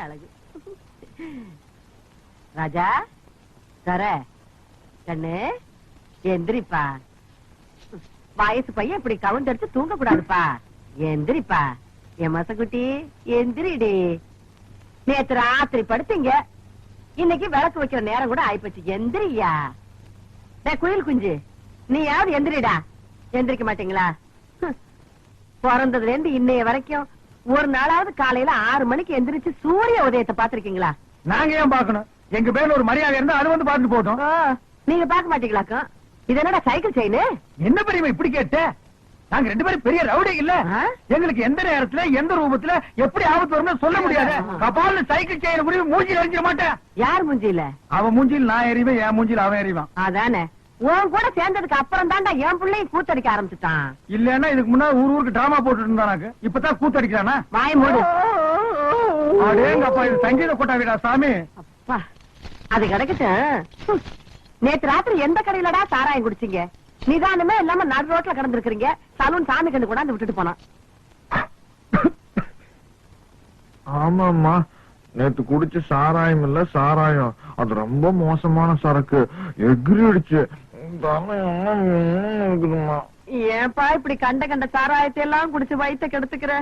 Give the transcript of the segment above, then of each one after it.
அழகு. ராஜா தர கண்ணு எந்திரிப்பா. வயசு பையன் இப்படி கவுந்தடிச்சு தூங்க கூடாதுப்பா. எந்திரிப்பா என் மசக்குட்டி, எந்திரிடி. நேத்து ராத்திரி படுத்தீங்க, இன்னைக்கு விளக்கு வைக்கிற நேரம் கூட ஆயிப்போச்சு. எந்திரியா குயில் குஞ்சு, நீயாவது எந்திரிடா. எந்திரிக்க மாட்டீங்களா? பிறந்ததுல இருந்து இன்னைய வரைக்கும் ஒரு நாளாவது காலையில 6 மணிக்கு எந்திரிச்சு சூரிய உதயத்தை பாத்திருக்கீங்களா? நாங்க ஏன் பாக்கணும்? எங்க பேர்ல ஒரு மரியாதை இருந்தா அது வந்து பாத்துட்டு போட்டோம். நீங்க பாக்க மாட்டீங்களாக்கும்? இது என்னடா சைக்கிள் செயின்? என்ன பெரியமா இப்படி கேட்ட? நாங்க 2 பேரும் பெரிய ரவுடி இல்ல. எங்களுக்கு எந்த நேரத்துல எந்த ரூபத்துல எப்படி ஆபத்து வரும்னு சொல்ல முடியாது. கபால்னு சைக்கிள் செயின் முடிவு மூஞ்சில எறிஞ்சிட மாட்டேன். யார் மூஞ்சில? அவன் மூஞ்சில் நான் எறிவேன், என் மூஞ்சில் அவன் எறிவான். அதானே. உன் கூட சேர்ந்ததுக்கு அப்புறம் தான்டா என் பிள்ளையும் கூத்தடிக்க ஆரம்பிச்சுட்டான். இல்லன்னா இதுக்கு முன்னாடி ஊருக்கு டிராமா போட்டுட்டு இருந்தானாக்கு, இப்பதான் கூத்தடிக்கிறானா? வாய் மூடு. அடேங்கப்பா, இது சங்கீத கொட்டாவிடா சாமி. அப்பா அது கிடக்கட்டும். நேத்து ராத்திரி எந்த கடையிலடா சாராயம் குடிச்சீங்க? நிதானமே இல்லாம நடு ரோட்ல கிடந்திருக்கீங்க. சலூன் சாமி கண்டு கொண்டாந்து விட்டுட்டு போனான். ஆமாம்மா, நேத்து குடிச்ச சாராயம் இல்ல சாராயம், அது ரொம்ப மோசமான சரக்கு. எகிரிடுச்சு. ஏன்பா இப்படி கண்ட கண்ட சாராயத்தை எல்லாம் குடிச்சு வயிற்ற கெடுத்துக்கிற?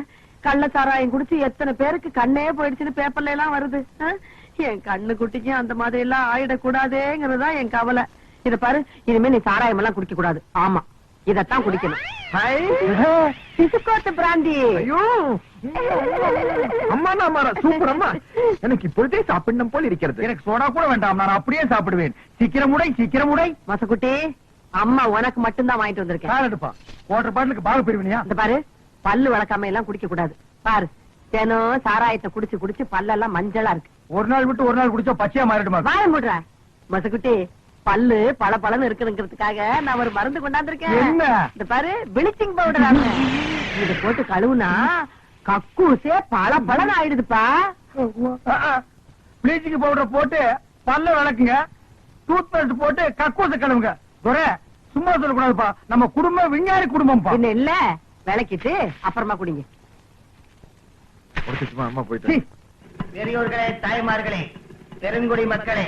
கள்ள சாராயம் குடிச்சு எத்தனை பேருக்கு கண்ணே போயிடுச்சுன்னு பேப்பர்ல எல்லாம் வருது. என் கண்ணு குட்டிக்கும் அந்த மாதிரி எல்லாம் ஆயிடக்கூடாதேங்கிறதா என் கவலை. இத பாரு, இனிமே நீ சாராயம் எல்லாம் குடிக்க கூடாது. ஆமா, இதத்தான் குடிக்கணும். சிசுக்கோத்து பிராந்தி. அம்மா சூப்பர் அம்மா, எனக்கு இப்பொழுதே சாப்பிடணும் போல் இருக்கிறது. எனக்கு சோடா கூட வேண்டாம், நான் அப்படியே சாப்பிடுவேன். சீக்கிரம் உடை, சீக்கிரம் உடை. மசக்குட்டி, அம்மா உனக்கு மட்டும்தான் வாங்கிட்டு வந்திருக்கேன். எடுப்பா, குவார்டர் பாட்டிலுக்கு பாக பெறுவியா? இந்த பாரு, பல்லு வளர்க்காம எல்லாம் குடிக்க கூடாது. பாரு, தினம் சாராயத்தை குடிச்சு குடிச்சு பல்லெல்லாம் மஞ்சளா இருக்கு. ஒரு நாள் விட்டு ஒரு நாள் குடிச்சா பச்சையா மாறிடுமா? வாய மூடுற மசக்குட்டி. பல்லு பல பலன்னு இருக்குங்கிறதுக்காக நான் ஒரு மருந்து கொண்டாந்துருக்கேன். என்ன? இந்த பாரு, பிளீச்சிங் பவுடர். இத போட்டு கழுவுனா கக்கூசே பல பலன் ஆயிடுதுப்பா. பிளீச்சிங் பவுடர் போட்டு பல்ல விளக்குங்க, டூத் பேஸ்ட் போட்டு கக்கூச கழுவுங்க. சும்மா சொல்லக்கூடாதுப்பா, நம்ம குடும்பம் விஞ்ஞானி குடும்பம். என்ன இல்ல, விளக்கிட்டு அப்புறமா குடிங்க. அம்மா போயிட்டு. பெரியோர்களே, தாய்மார்களே, பெருங்குடி மக்களே,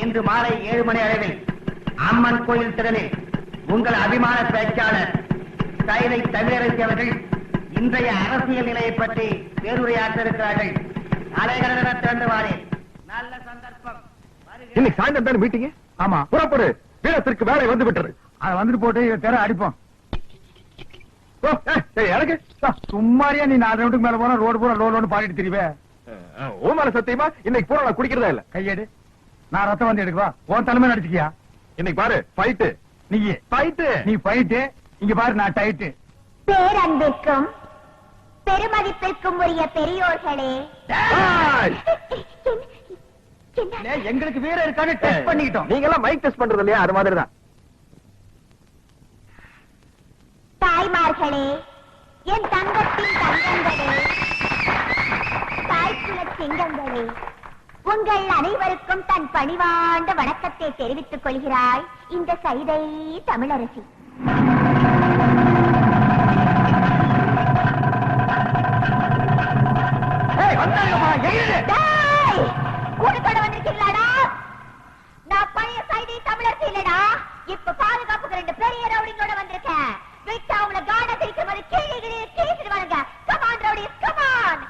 இன்று மாலை 7 மணி அளவில் அம்மன் கோயில் திறனில் உங்கள் அபிமான பேச்சாளர் கைலை தமிழரசி அவர்கள் இன்றைய அரசியல் நிலையை பற்றி பேருரையாற்ற இருக்கிறார்கள். அலைகடன திறந்து வாரேன். நல்ல சந்தர்ப்பம். இன்னைக்கு சாயந்தரம் தானே மீட்டிங்? ஆமா, புறப்படு. வீரத்திற்கு வேலை வந்து விட்டது. அதை வந்துட்டு போட்டு தெர அடிப்போம். எனக்கு சும்மாரியா நீ 4 ரவுண்டுக்கு மேல போனா ரோடு பூரா லோடு பாடிட்டு தெரியுவே. ஓ மேல சத்தியமா இன்னைக்கு பூரா நான் குடிக்கிறதா இல்ல. கையேடு, நான் ரத்தம் வந்து எடுக்கவா? உன் தலைமை நடிச்சுக்கியா? இன்னைக்கு பாரு, ஃபைட்டு. நீ ஃபைட்டு, நீ ஃபைட்டு. இங்க பாரு, நான் டைட்டு. பேரன்பிற்கும் பெருமதிப்பிற்கும் உரிய பெரியோர்களே, எங்களுக்கு வீர இருக்கான்னு டெஸ்ட் பண்ணிக்கிட்டோம். நீங்க எல்லாம் மைக் டெஸ்ட் பண்றது இல்லையா? அது மாதிரி தான். தாய்மார்களே, என் தங்கத்தின் தங்கங்களே, தாய்க்குல சிங்கங்களே, உங்கள் அனைவருக்கும் தன் பணிவாண்ட வணக்கத்தை தெரிவித்துக் கொள்கிறாய் இந்த சைதை தமிழரசி. கூட்டத்தோட வந்திருக்கீங்களாடா? நான் பழைய சைதை தமிழரசி இல்லடா, இப்ப பாதுகாப்புக்கு 2 பெரிய ரவுடிங்களோட வந்திருக்கேன். விட்டு அவங்கள காட தெரிக்கிற மாதிரி கீழே கேசிடுவாங்க. Come on rowdies, come on.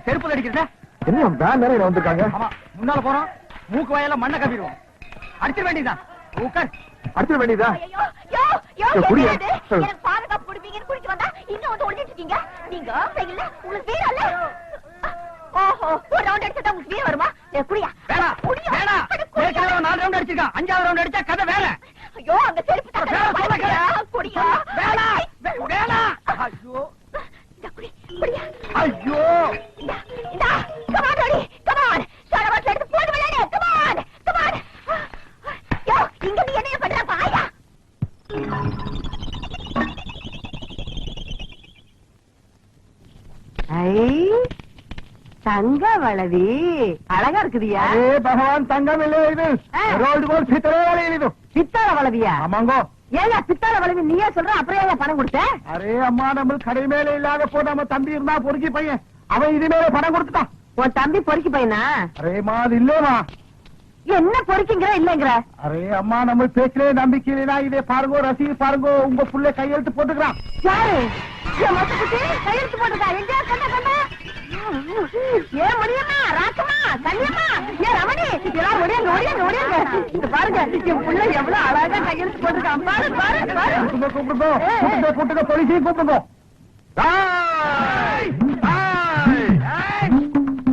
செருப்பு அடிக்கிறத வந்திருக்காங்க. முன்னால போறோம், மூக்கு வாயில மண்ணை கவிடுவோம். அடிச்சிட வேண்டியதான். அடிச்சிட வேண்டியதா? எனக்கு பாதுகாப்பு கொடுப்பீங்கன்னு குடிச்சு வந்தா இன்னும் வந்து ஒழிச்சிட்டு இருக்கீங்க. நீங்க இல்ல, உங்களுக்கு வீரம் இல்ல. ஓஹோ, ஒரு ரவுண்ட் அடிச்சா உங்களுக்கு வீரம் வருமா? குடியா வேணா, வேணா. ஏற்கனவே 4 ரவுண்ட் அடிச்சிருக்கான். 5வது ரவுண்ட் அடிச்சா கதை வேற. ஐயோ, அந்த செருப்பு குடியா வேணா, வேணா. ஐயோ, குடியா. ஐயோ, தங்க வளவி அழகா இருக்குதியா? ஏ பகவான் தங்கம் இல்லை இது ரோடு போல் பித்தளை இது. பித்தாள வளவியா? ஆமாங்கோ. ஏங்க பித்தாள வளவி நீயே சொல்ற, அப்புறம் ஏன் பணம் கொடுத்த? அரே அம்மா, நம்ம கடை மேல இல்லாத போ நம்ம தம்பி இருந்தா பொறுக்கி பையன், அவன் இது மேல பணம் கொடுத்துட்டான். உன் தம்பி பொறுக்கி பையனா? அரேமா அது இல்லேமா. என்ன பொறுக்கிங்கிற இல்லங்கிற? அரே அம்மா, நம்ம பேச்சிலே நம்பிக்கை இல்லைனா இதே பாருங்கோ, ரசீது பாருங்கோ, உங்க புள்ள கையெழுத்து போட்டுக்கிறான். யாரு? என் மொத்தத்துக்கு கையெழுத்து போட்டுக்கா? எங்க கண்ண கண்ண? ஏன் முடியம்மா, ராக்கம்மா, கல்யம்மா, ஏன் ரமணி, எல்லாரும் முடியாங்க முடியாங்க முடியாங்க. இது பாருங்க, என் புள்ள எவ்வளவு அழகா கையெழுத்து போட்டுருக்கான். பாரு பாரு பாரு. கூப்பிடுங்க கூப்பிடுங்க, போலீஸையும் கூப்பிடுங்க.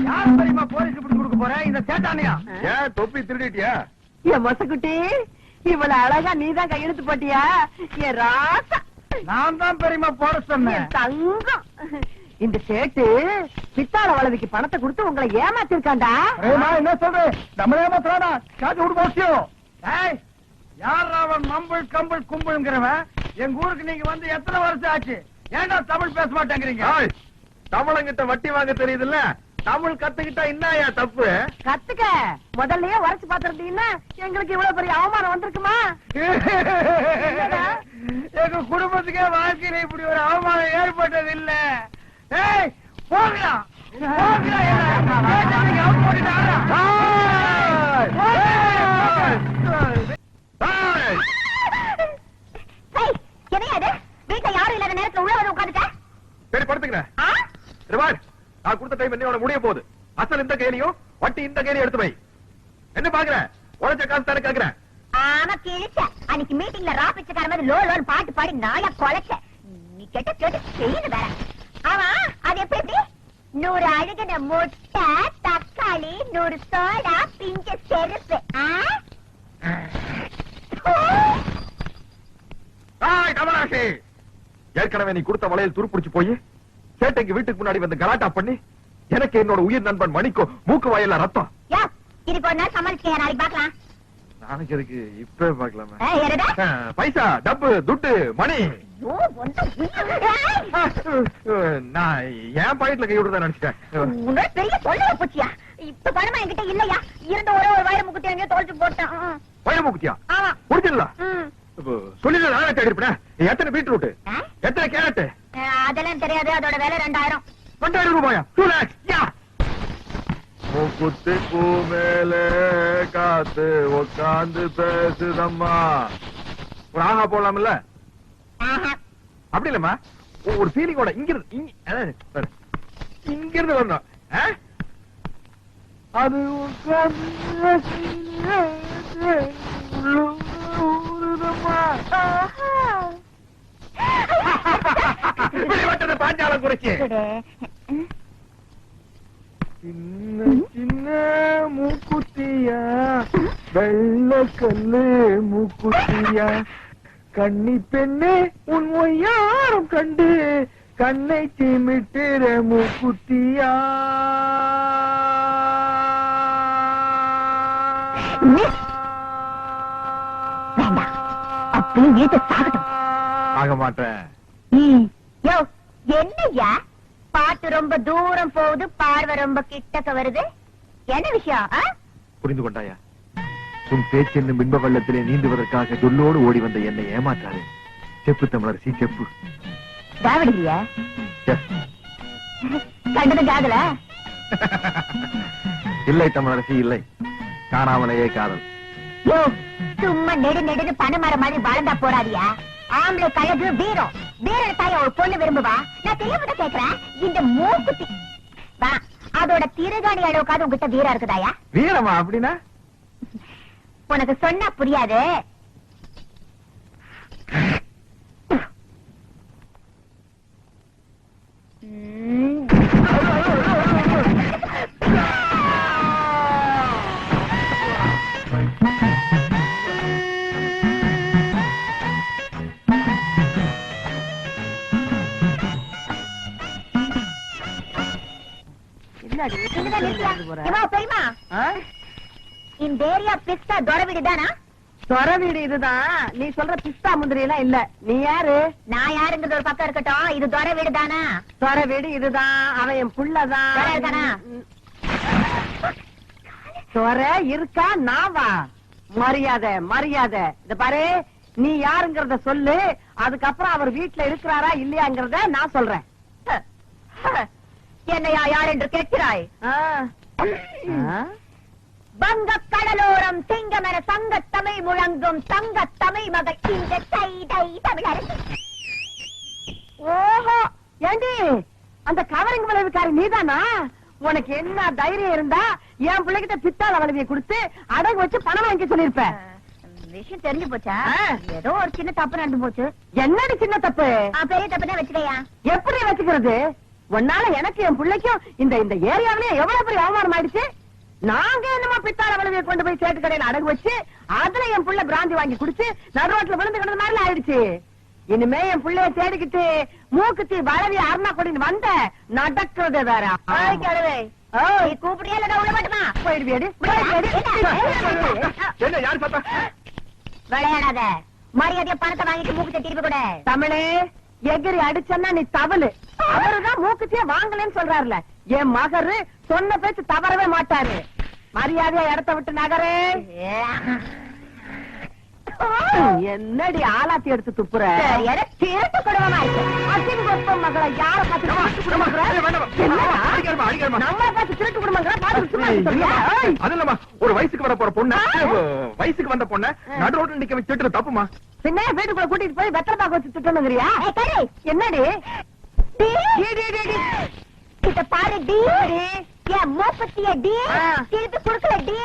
யார் தெரியுமா போலீஸ் பிடிச்சு கொடுக்க போறேன்? இந்த சேட்டானியா? ஏன் தொப்பி திருடிட்டியா? என் மொசக்குட்டி, இவ்வளவு அழகா நீதான் கையெழுத்து போட்டியா? என் ராசா, நான் தான் பெரியமா போட சொன்னேன். என் தங்கம். இந்த சேட்டு பித்தாள வளவிக்கு பணத்தை கொடுத்து உங்களை ஏமாத்திருக்காண்டா. அரேமா, என்ன சொல்றேன்? நம்ம ஏமாத்துறானா? காசு விடுங்க அவசியம். ஏய், யார் அவன் மம்பிள் கம்பிள் கும்பிள்ங்கிறவன்? எங்க ஊருக்கு நீங்க வந்து எத்தனை வருஷம் ஆச்சு? ஏன்டா தமிழ் பேச மாட்டேங்கிறீங்க? ஏய், தமிழங்கிட்ட வட்டி வாங்க தெரியுதுல்ல, தமிழ் கத்துக்கிட்டா என்னயா தப்பு? கத்துக்க. முதல்லயே உரைச்சு பாத்திருந்தீங்கன்னா எங்களுக்கு இவ்வளவு பெரிய அவமானம் வந்திருக்குமா? எங்க குடும்பத்துக்கே வாழ்க்கையில இப்படி ஒரு அவமானம் ஏற்பட்டது இல்ல. ஏய், போகலாம் போகலாம். ஏய், ஏய், என்னையா இது? வீட்டுல யாரும் இல்லாத நேரத்துல உள்ள வந்து உட்காந்துட்ட? சரி படுத்துக்கிறேன். நான் கொடுத்த டைம் என்ன முடிய போகுது. அசல் இந்த கையிலையும் வட்டி இந்த கையிலையும் எடுத்து வை. என்ன பாக்குற? உழைச்ச காசு தானே கேக்குறேன். ஆமா கிழிச்ச. அன்னைக்கு மீட்டிங்ல ரா பிச்சைக்கார மாதிரி லோ லோன்னு பாட்டு பாடி நாயா கொலைச்ச. நீ கேட்ட கேட்டு செய்யுது வேற. ஆமா, அது எப்படி? 100 அழுகின முட்டை, தக்காளி, 100 சோடா, பிஞ்ச செருப்பு. கமலாஷி, ஏற்கனவே நீ கொடுத்த வளையல் துருப்பிடிச்சு போய் சேட்டைக்கு வீட்டுக்கு முன்னாடி வந்து கலாட்டா பண்ணி எனக்கு என்னோட உயிர் நண்பன் மணிக்கோ மூக்கு வாயில ரத்தம். யா, இதுக்கு ஒரு நாள் சமாளிச்சுக்க, நாளைக்கு பார்க்கலாம். நாளைக்கு இருக்கு, இப்ப பாக்கலாமா? என்னடா? பைசா, டப்பு, துட்டு, மணி. ஐயோ, ஒண்ணும் ஏய்! நான் என் பாக்கெட்ல கை விடுறதா நினைச்சிட்டேன். உன்னோட பெரிய தொல்லையா போச்சியா? இப்ப பணமா என்கிட்ட இல்லையா? இருந்த ஒரே ஒரு வயிறு முக்குத்தி எங்கேயோ தொலைச்சு போட்டேன். வயிறு மூக்குத்தியா? ஆமா. முடிச்சிடல. ம். சொல்லி நானே தேடி இருப்பேன். எத்தனை பீட்ரூட், ஆ? எத்தனை கேரட்? அதெல்லாம் தெரியாது. அதோட விலை 2000. 2000 ரூபாயா? 2 lakhs. யா. மூக்குத்தி பூ மேல காத்து உட்காந்து பேசுதம்மா. ஒரு ஆஹா போடலாம்ல? ஆஹா. அப்படி இல்லம்மா, ஒரு ஃபீலிங்கோட இங்கிருந்து இங்கிருந்து வரணும். அது பாஞ்சாலம் குறிச்சு குடு. சின்ன சின்ன மூக்குத்தியா, வெள்ள கல்லு மூக்குத்தியா, கன்னி பெண்ணே உன் ஒய்யாரம் கண்டு கண்ணை சிமிட்டுற மூக்குத்தியா. வேண்டாம், அப்படியே வீட்டு சாகட்டும். ஆக மாட்டேன். யோ, என்னய்யா பாட்டு ரொம்ப தூரம் போகுது, பார்வை ரொம்ப கிட்டக்க வருது? என்ன விஷயம்? புரிந்து கொண்டாயா? உன் பேச்சு என்னும் பின்ப வெள்ளத்திலே நீந்துவதற்காக சொல்லோடு ஓடி வந்த என்னை ஏமாற்றாரு. செப்பு தமிழரசி, செப்பு. தாவடியா Yes. கண்டது காதல? இல்லை தமிழரசி, இல்லை. காணாமலேயே காதல். யோ, சும்மா நெடு நெடுன்னு பணமர மாதிரி வளர்ந்தா போறாதியா? ஆம்பளை கழகு வீரம், வீரன் தாய ஒரு பொண்ணு விரும்புவா? நான் தெரியாம கேக்குறேன். இந்த மூக்குத்தி வா, அதோட திருகாணி அளவுக்காவது உங்ககிட்ட வீரம் இருக்குதாயா? வீரமா அப்படின்னா? உனக்கு சொன்னா புரியாது. இங்கதான் நிறுத்தியா? இவா பெரியமா, இந்த ஏரியா பிஸ்தா தொட வீடுதானா? சொர வீடு இதுதான். நீ சொல்ற பிஸ்தா முந்திரி எல்லாம் இல்ல. நீ யாரு? நான் யாருங்கிறது ஒரு பக்கம் இருக்கட்டும், இது துறை வீடு தானா? சொர வீடு இதுதான். அவன் என் புள்ளதான். சொர இருக்கானா? சொர இருக்கா? நாவா? மரியாதை மரியாதை. இந்த பாரு, நீ யாருங்கிறத சொல்லு. அதுக்கப்புறம் அவர் வீட்டுல இருக்கிறாரா இல்லையாங்கிறத நான் சொல்றேன். என்னையா யார் என்று கேட்கிறாய்? ஆ. ஆ? வங்க கடலோரம் சிங்கமென சங்க தமிழ் முழங்கும் தங்க தமிழ் மகள் இந்த தமிழரசி. ஓஹோ, ஏண்டி அந்த கவரிங் விளைவுக்காரி நீதானா? உனக்கு என்ன தைரியம் இருந்தா என் பிள்ளைகிட்ட பித்தாள வளவியை கொடுத்து அடகு வச்சு பணம் வாங்கி சொல்லிருப்ப. விஷயம் தெரிஞ்சு போச்சா? ஆ. ஏதோ ஒரு சின்ன தப்பு நடந்து போச்சு. என்னடி சின்ன தப்பு? பெரிய தப்பு தான் வச்சுக்கையா. எப்படி வச்சுக்கிறது? உன்னால எனக்கு என் பிள்ளைக்கும் இந்த இந்த ஏரியாவிலே எவ்வளவு பெரிய அவமானம் ஆயிடுச்சு. நாங்க என்னமா பித்தாள வளவியை கொண்டு போய் சேட்டு கடையில அடகு வச்சு அதுல என் புள்ள பிராந்தி வாங்கி குடிச்சு நடுரோட்ல விழுந்து கிடந்த மாதிரி ஆயிடுச்சு. இனிமே என் பிள்ளைய தேடிக்கிட்டு மூக்குத்தி வளவி அருணா கொடின்னு வந்த நடக்கிறது வேற. நீ கூப்பிடியா இல்ல உள்ள மாட்டுமா? போயிடுவியடி. என்ன யார் பார்த்தா? விளையாடாத. மரியாதையா பணத்தை வாங்கிட்டு மூக்கு திருப்பி கூட. தமிழே, எகிரி அடிச்சன்னா நீ தவளு. அவருதான் மூக்குத்தியே வாங்கலன்னு சொல்றாருல. என் மகரு சொன்ன பேச்சு தவறவே மாட்டாரு. மரியாதையா இடத்த விட்டு நகரே. என்னடி ஆலாத்தி எடுத்து துப்புற? திருட்டு குடும்பமா இருக்கு. அசிங்கப்ப மகளை யார பார்த்து திருட்டு குடும்பங்கிற? என்னடா? நம்மளை பார்த்து திருட்டு குடும்பங்கிற? பார்த்து சும்மா இருக்க சொல்றியா? ஏய்! அது இல்லம்மா, ஒரு வயசுக்கு வர போற பொண்ணு, வயசுக்கு வந்த பொண்ண நடு ரோட்ல நிக்க வச்சு திட்டுறது தப்புமா? பின்ன வீட்டுக்குள்ள கூட்டிட்டு போய் வெத்தலை பாக்க வச்சு திட்டணுங்கிறியா? என்னடி? இத பாரு டி. என் மூப்பத்திய டி. திருப்பி குடுக்கல டி.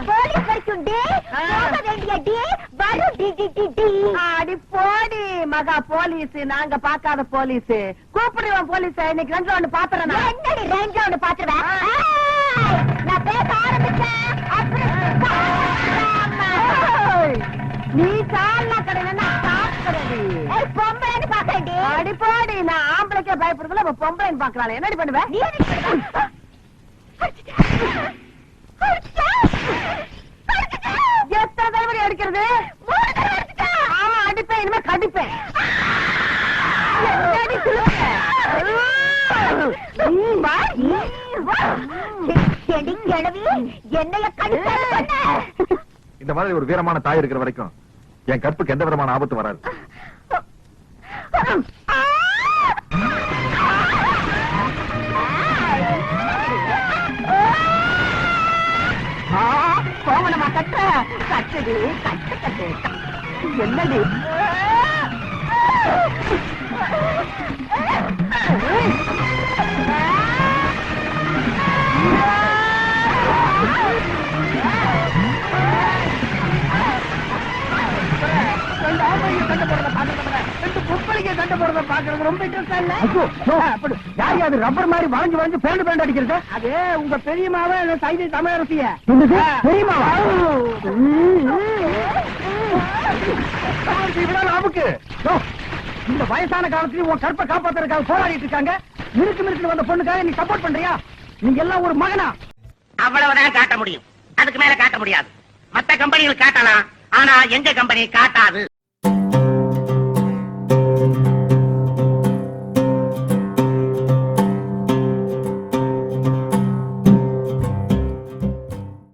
போலீஸ் வரைக்கும் டி. போக வேண்டிய டி. வரும் டி டி டி டி. அடி போடி மகா போலீஸ். நாங்க பாக்காத போலீஸ். கூப்பிடுவோம் போலீஸ். இன்னைக்கு ரெண்டு ஒண்ணு பாத்துறேன். என்னடி ரெண்டு ஒண்ணு பாத்துருவேன்? நான் பேச ஆரம்பிச்சேன். நீ சாலா கடையில சாப்பிடுறடி. பொம்பளைன்னு பாக்கடி. அடி போடி. நான் ஆம்பளைக்கே பயப்படுறதுல இப்ப பொம்பளைன்னு பாக்குறாள். என்னடி பண்ணுவேன்? நீ எத்தனை தலைவலி அடிக்கிறது? ஆமா அடிப்பேன். இனிமே கடிப்பேன். என்னடி சொல்லுங்க? செடி கிழவி என்னைய கடிக்க. இந்த மாதிரி ஒரு வீரமான தாய் இருக்கிற வரைக்கும் என் கற்புக்கு எந்த விதமான ஆபத்து வராது. கோமணமா கட்ட கட்டுடி. கட்டு கட்டு. என்னடி? ரப்பர் மாதிரி வளைஞ்சு வளைஞ்சு பேண்ட் பேண்ட் அடிக்கிறது. அது உங்க பெரியமாவ சைதை தமிழரசிய. பெரியமாவா? நமக்கு இந்த வயசான காலத்துலயும் உன் கற்பை காப்பாத்துறதுக்காக போராடிட்டு இருக்காங்க. மிருக்கு மிருக்கு வந்த பொண்ணுக்காக நீ சப்போர்ட் பண்றியா? நீங்க எல்லாம் ஒரு மகனா? அவ்வளவுதான் காட்ட முடியும். அதுக்கு மேல காட்ட முடியாது. மத்த கம்பெனிகள் காட்டலாம், ஆனா எங்க கம்பெனி காட்டாது.